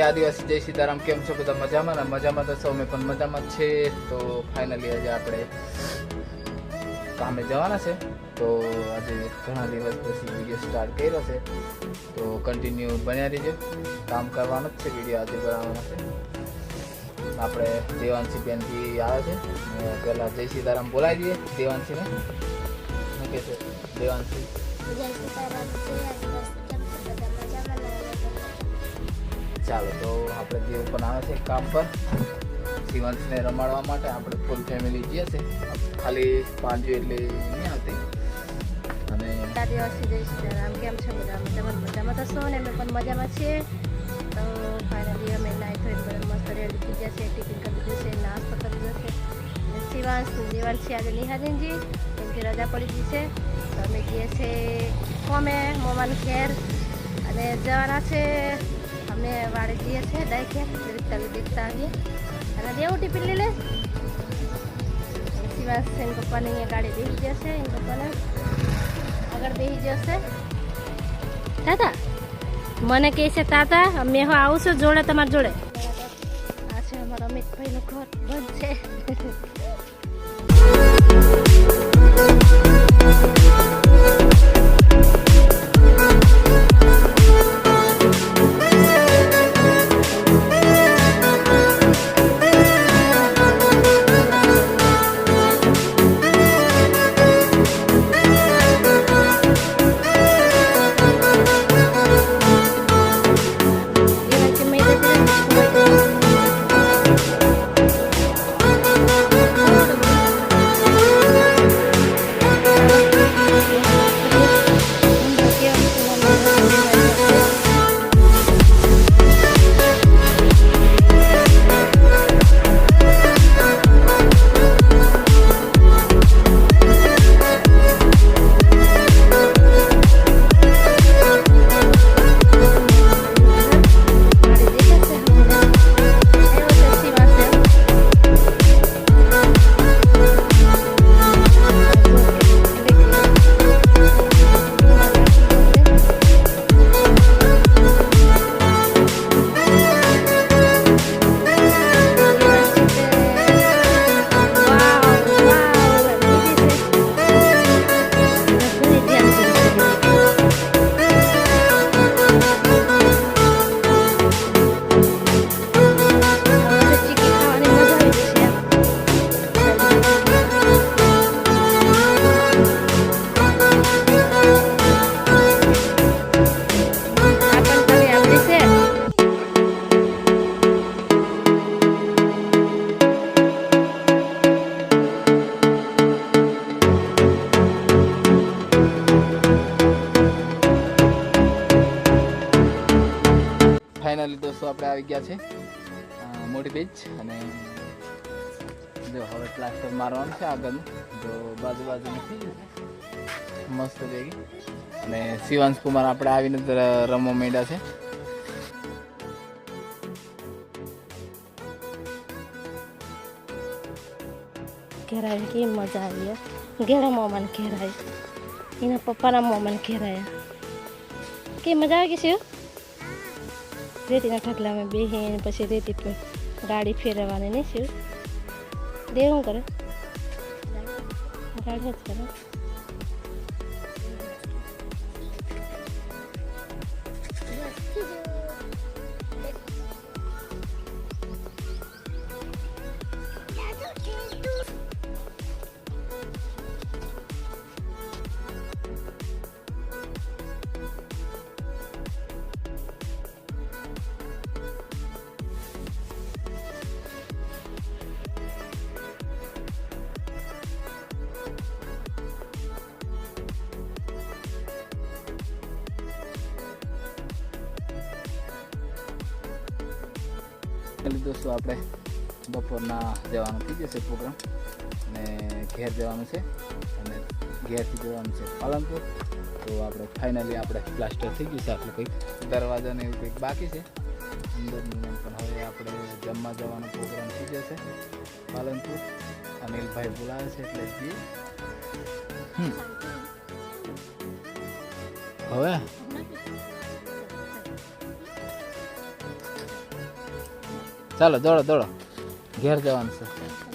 જય આદિવાસી જય સીતારામ. કેમ છો બધા? મજામાં ને? મજામાં તો સૌ, મેં પણ મજામાં જ છે. તો ફાઇનલી આજે આપણે કામે જવાના છે. તો આજે ઘણા દિવસ પછી વિડીયો સ્ટાર્ટ કર્યો છે, તો કન્ટિન્યુ બન્યા રહીજો. કામ કરવાનું જ છે, વિડીયો આજે બનાવવાના છે. આપણે દેવાંશી બેનથી આવે છે, પહેલાં જય સીતારામ બોલાવી દઈએ દેવાંશીને. શું કહે છે દેવાંશી? જય સીતારામ. ચાલો, તો આપણે દેવ પણ આવે છે કામ પર શિવાંશને રમાડવા માટે. આપણે ફૂલ ફેમિલી જઈએ છે, ખાલી પાંજો એટલે નહીં આવતી. અને આદિવાસી જય સીતારામ. કેમ છો બધા? મજામાં તો છો ને? અમે પણ મજામાં છીએ. તો ફાઇનલી અમે નાઈ ધોઈને બધા મસ્ત રેડી થઈ ગયા છે. ટિફિન કરી દીધું છે, નાસ્તો કરી દીધો છે. દેવાંશી આજે નિહારીનજી કેમકે રજા પડી ગઈ છે, તો અમે જઈએ છીએ કોમે મોમાનું ઘેર અને જવાના છે. અમે વાડે જઈએ છીએ દાઈ ઘેર દેખતા આવીએ અને દેવું ટિફિન લઈ લે. શિવાંશ એના પપ્પાને અહીંયા ગાડી બેસી જશે, એના પપ્પાને આગળ બેસી જશે. તાતા મને કહે છે તાતા, મેં હું આવું છું જોડે, તમારી જોડે. આ છે અમારા અમિતભાઈનું ઘર, બંધ છે. ફાઇનલી દોસ્તો આપણે આવી ગયા છે મોટી બીચ. અને જો હવે પ્લાસ્ટર મારવાનું છે આગળનું, જો બાજુ નથી મસ્ત ભેગી. અને શિવાંશ કુમાર આપણે આવીને રમવા માંડ્યા છે. ઘેરાય કેવી મજા આવી. ઘેરા મોમાને ઘેરાય, એના પપ્પાના મોમાને ઘેરાયા. કેવી મજા આવી ગઈ છે. રેતીના ઠગલામાં બેહીને પછી રેતી પર ગાડી ફેરવવાની નહીં શું દે શું કરે? ગાડી જ કરે. દોસ્તો આપણે બપોરના જવાનું થઈ જશે પ્રોગ્રામ, અને ઘેર જવાનું છે, અને ઘેરથી જવાનું છે પાલનપુર. તો આપણે ફાઇનલી આપણે પ્લાસ્ટર થઈ ગયું છે. આપણે કંઈક દરવાજાને એવું કંઈક બાકી છે અંદરનું, પણ હવે આપણે જમવા જવાનો પ્રોગ્રામ થઈ જશે પાલનપુર. અનિલભાઈ બોલાવે છે એટલે જઈએ. હવે ચાલો દોડો દોડો ઘેર જવાનું છે